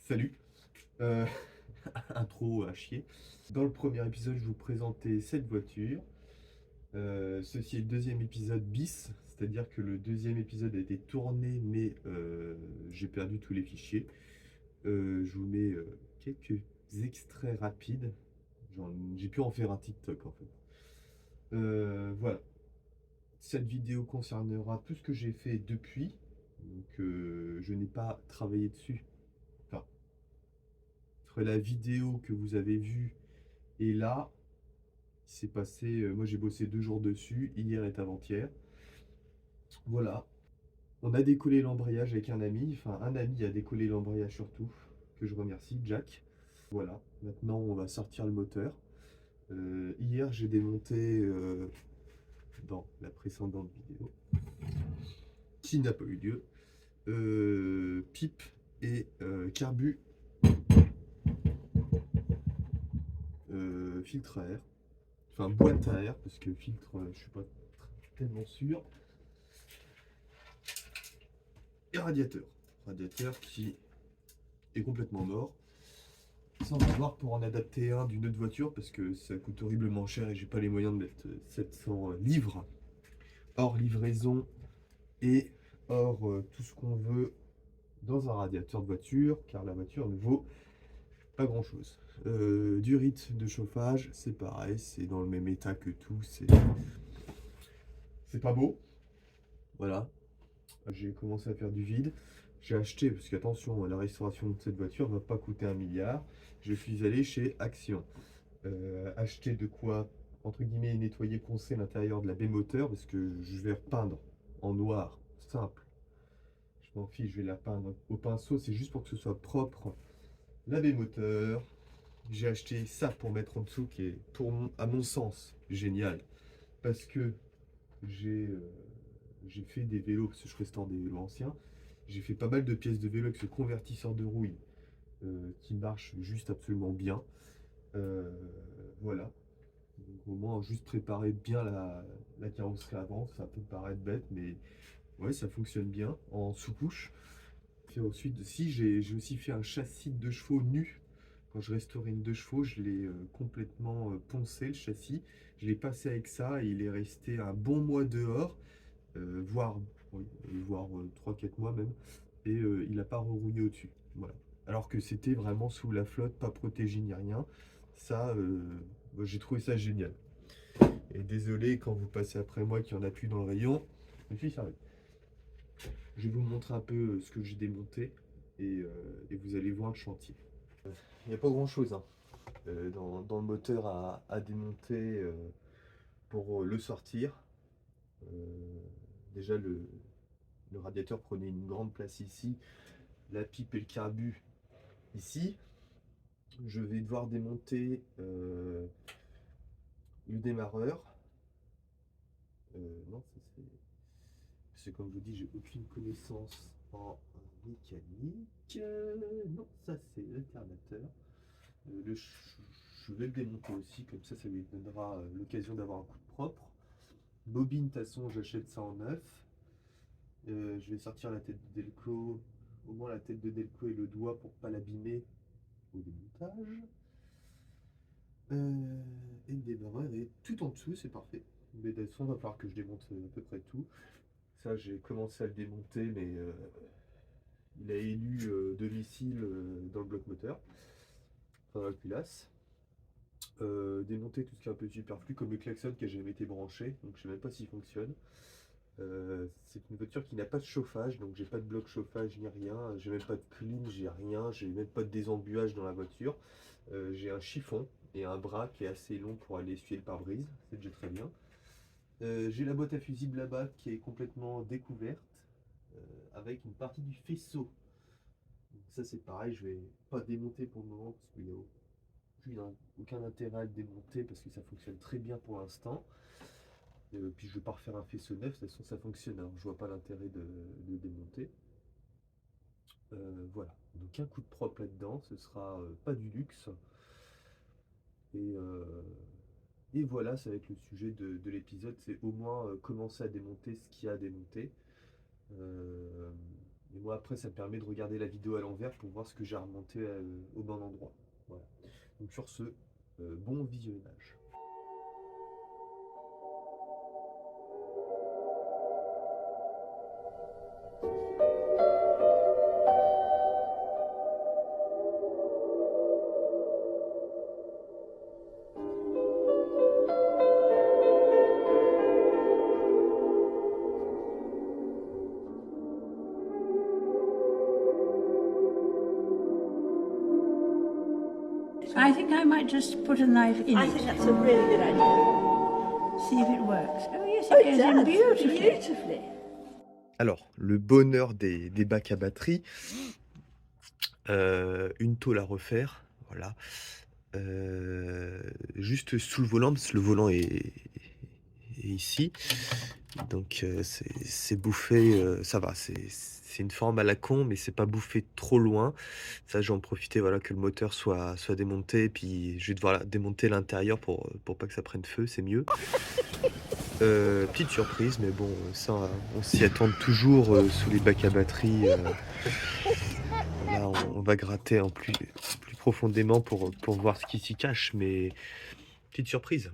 Salut. Euh, Intro à chier. Dans le premier épisode, je vous présentais cette voiture. Ceci est le deuxième épisode bis, c'est-à-dire que le deuxième épisode a été tourné, mais j'ai perdu tous les fichiers. Je vous mets quelques extraits rapides. J'ai pu en faire un TikTok en fait. Voilà. Cette vidéo concernera tout ce que j'ai fait depuis. Donc je n'ai pas travaillé dessus. Enfin, entre la vidéo que vous avez vue et là, c'est passé, moi j'ai bossé 2 jours dessus, hier et avant-hier. Voilà. On a décollé l'embrayage avec un ami, enfin un ami a décollé l'embrayage surtout, que je remercie, Jack. Voilà. Maintenant on va sortir le moteur. Hier j'ai démonté dans la précédente vidéo, qui n'a pas eu lieu, pipe et carbu, filtre à air, enfin boîte à air, parce que filtre, je suis pas tellement sûr. Et radiateur. Radiateur qui est complètement mort. Ça, on va voir pour en adapter un d'une autre voiture parce que ça coûte horriblement cher et j'ai pas les moyens de mettre 700 livres hors livraison et hors tout ce qu'on veut dans un radiateur de voiture car la voiture ne vaut pas grand chose. Durite de chauffage, c'est pareil, c'est dans le même état que tout, c'est pas beau. Voilà, j'ai commencé à faire du vide. J'ai acheté, parce qu'attention, la restauration de cette voiture va pas coûter 1 milliard. Je suis allé chez Action. Acheter de quoi, entre guillemets, nettoyer, poncer l'intérieur de la baie moteur, parce que je vais repeindre en noir, simple. Je m'en fiche, je vais la peindre au pinceau, c'est juste pour que ce soit propre. La baie moteur. J'ai acheté ça pour mettre en dessous, qui est, à mon sens, génial. Parce que j'ai euh, j'ai fait des vélos, parce que je restaure des vélos anciens. J'ai fait pas mal de pièces de vélo avec ce convertisseur de rouille qui marche juste absolument bien. Euh, voilà. Donc, au moins, juste préparer bien la carrosserie avant, ça peut paraître bête, mais ouais, ça fonctionne bien en sous-couche. Puis ensuite, si j'ai aussi fait un châssis de 2 chevaux nu. Quand je restaurais une 2 chevaux, je l'ai complètement poncé le châssis. Je l'ai passé avec ça et il est resté un bon mois dehors, voire, oui, voire 3-4 mois même. Et il n'a pas rerouillé au-dessus. Voilà. Alors que c'était vraiment sous la flotte, pas protégé ni rien. Ça, moi, j'ai trouvé ça génial. Et désolé quand vous passez après moi qu'il n'y en a plus dans le rayon. Je suis sérieux. Je vais vous montrer un peu ce que j'ai démonté et vous allez voir le chantier. Il n'y a pas grand chose hein, dans le moteur à démonter pour le sortir. Euh, déjà le radiateur prenait une grande place ici, la pipe et le carbu ici. Je vais devoir démonter le démarreur. Non, ça c'est. Parce que comme je vous dis, j'ai aucune connaissance en mécanique. Non, ça c'est l'alternateur. Je vais le démonter aussi, comme ça lui donnera l'occasion d'avoir un coup de propre. Bobine, de toute façon, j'achète ça en neuf. Je vais sortir la tête de Delco, au moins la tête de Delco et le doigt pour pas l'abîmer au démontage. Et le démarreur est tout en dessous, c'est parfait. Mais de toute façon, il va falloir que je démonte à peu près tout. Ça, j'ai commencé à le démonter, mais il a élu domicile dans le bloc moteur, enfin dans la culasse. Démonter tout ce qui est un peu superflu, comme le klaxon qui a jamais été branché, donc je sais même pas s'il fonctionne. C'est une voiture qui n'a pas de chauffage, donc j'ai pas de bloc chauffage ni rien, j'ai même pas de clim, j'ai rien, j'ai même pas de désembuage dans la voiture. J'ai un chiffon et un bras qui est assez long pour aller essuyer le pare-brise, c'est déjà très bien. J'ai la boîte à fusibles là-bas qui est complètement découverte, avec une partie du faisceau. Donc ça c'est pareil, je vais pas démonter pour le moment parce qu'il n'y a aucun intérêt à le démonter parce que ça fonctionne très bien pour l'instant. Puis je vais pas refaire un faisceau neuf, de toute façon ça fonctionne, alors je vois pas l'intérêt de le démonter. Voilà, donc un coup de propre là-dedans, ce sera pas du luxe. Et, euh, et voilà, ça va être le sujet de l'épisode, c'est au moins commencer à démonter ce qu'il y a à démonter. Et Moi, après, ça me permet de regarder la vidéo à l'envers pour voir ce que j'ai remonté au bon endroit. Voilà. Donc sur ce, bon visionnage. I think I might just put a knife in I it. think that's a really good idea. See if it works. Oh yes, Oh, it it goes in does, beautifully. beautifully. Alors, le bonheur des bacs à batterie, une tôle à refaire, voilà. Juste sous le volant, parce que le volant est ici. Donc c'est bouffé, ça va, c'est une forme à la con, mais c'est pas bouffé trop loin. Ça, je vais en profiter, voilà, que le moteur soit démonté, et puis je vais devoir démonter l'intérieur pour pas que ça prenne feu, c'est mieux. Petite surprise, mais bon, ça, on s'y attend toujours sous les bacs à batterie. Là, on va gratter en plus profondément pour voir ce qui s'y cache, mais petite surprise.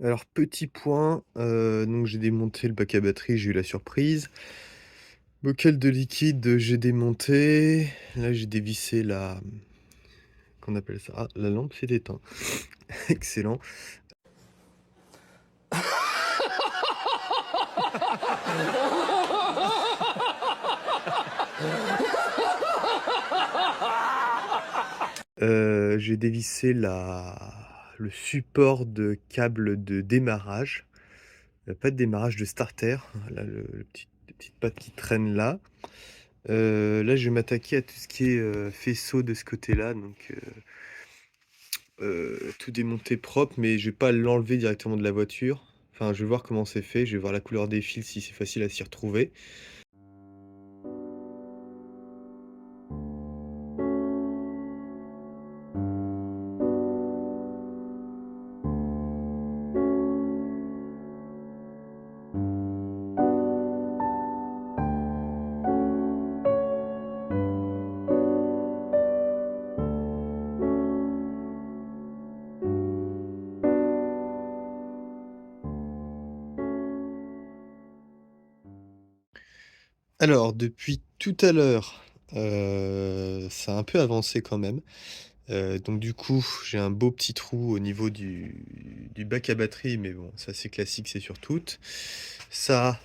Alors petit point, donc j'ai démonté le bac à batterie, j'ai eu la surprise. Bocal de liquide, j'ai démonté. Là, j'ai dévissé la qu'on appelle ça? Ah, la lampe s'est éteinte. Excellent. J'ai dévissé le support de câble de démarrage. Pas de démarrage, de starter. Là, les petites pattes qui traînent là. Là, je vais m'attaquer à tout ce qui est faisceau de ce côté-là. Donc, tout démonter propre, mais je vais pas l'enlever directement de la voiture. Enfin, je vais voir comment c'est fait. Je vais voir la couleur des fils, si c'est facile à s'y retrouver. Alors, depuis tout à l'heure, ça a un peu avancé quand même. Donc du coup, j'ai un beau petit trou au niveau du bac à batterie, mais bon, ça c'est classique, c'est sur toutes. Ça,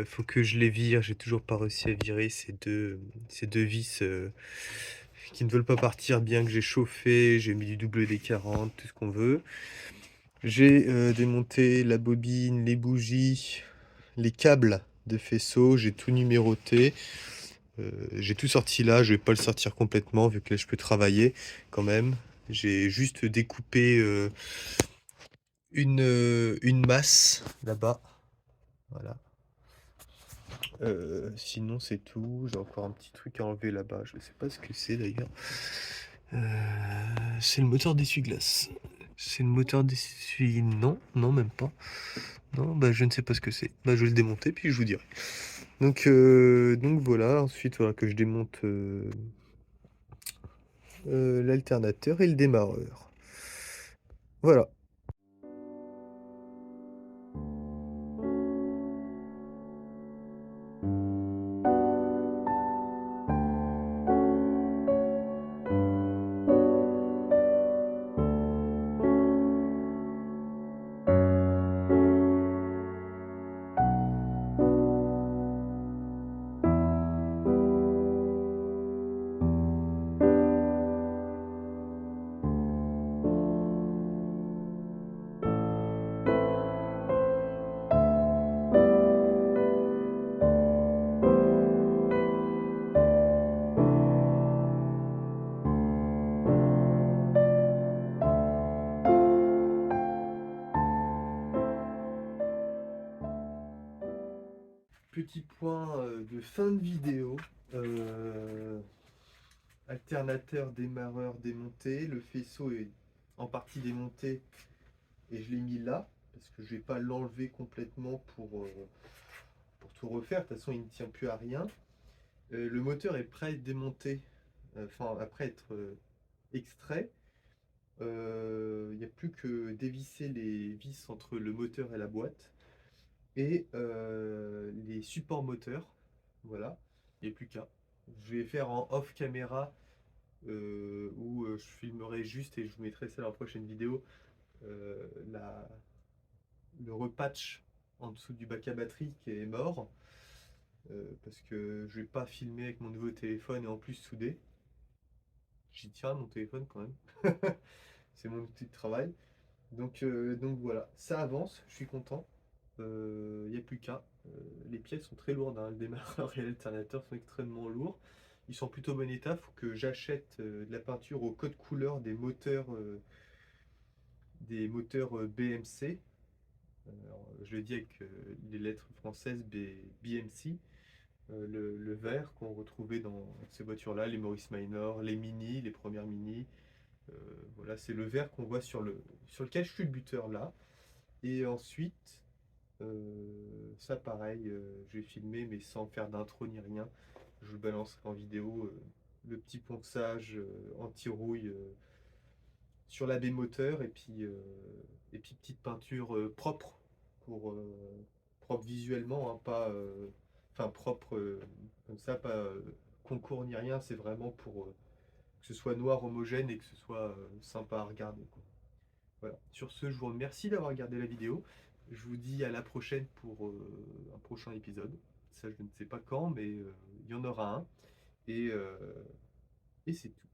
faut que je les vire, j'ai toujours pas réussi à virer ces deux vis qui ne veulent pas partir, bien que j'ai chauffé, j'ai mis du WD-40, tout ce qu'on veut. J'ai démonté la bobine, les bougies, les câbles de faisceau, j'ai tout numéroté. J'ai tout sorti là, je vais pas le sortir complètement vu que là je peux travailler quand même. J'ai juste découpé une masse là-bas. Voilà. Sinon c'est tout. J'ai encore un petit truc à enlever là-bas. Je sais pas ce que c'est d'ailleurs. C'est le moteur d'essuie-glace. C'est le moteur d'essuie... Non, non même pas. Non, bah je ne sais pas ce que c'est. Bah je vais le démonter puis je vous dirai. Donc voilà, ensuite voilà que je démonte l'alternateur et le démarreur. Voilà. petit point de fin de vidéo. Alternateur démarreur démonté. Le faisceau est en partie démonté et je l'ai mis là parce que je vais pas l'enlever complètement pour tout refaire. De toute façon, il ne tient plus à rien. Le moteur est prêt à être démonté, enfin après être extrait. Il n'y a plus que dévisser les vis entre le moteur et la boîte et les supports moteurs. Voilà, il n'y a plus qu'à. Je vais faire en off caméra où je filmerai juste et je vous mettrai ça dans la prochaine vidéo. Le repatch en dessous du bac à batterie qui est mort parce que je vais pas filmer avec mon nouveau téléphone et en plus soudé. J'y tiens mon téléphone quand même. C'est mon outil de travail. Donc voilà, ça avance, je suis content. Il n'y a plus qu'à. Les pièces sont très lourdes, hein. Le démarreur et l'alternateur sont extrêmement lourds. Ils sont plutôt bon état. Il faut que j'achète de la peinture au code couleur des moteurs BMC. Alors, je le dis avec les lettres françaises BMC. Le vert qu'on retrouvait dans ces voitures-là, les Morris Minor, les Mini, les premières Mini. Voilà, c'est le vert qu'on voit sur lequel je suis le buteur là. Et ensuite, ça pareil, je vais filmer mais sans faire d'intro ni rien. Je vous balancerai en vidéo le petit ponçage anti-rouille sur la baie moteur et puis petite peinture propre pour propre visuellement, hein, pas enfin propre comme ça, pas concours ni rien, c'est vraiment pour que ce soit noir homogène et que ce soit sympa à regarder, quoi. Voilà. Sur ce, je vous remercie d'avoir regardé la vidéo. Je vous dis à la prochaine pour un prochain épisode. Ça, je ne sais pas quand, mais il y en aura un. Et, euh, et c'est tout.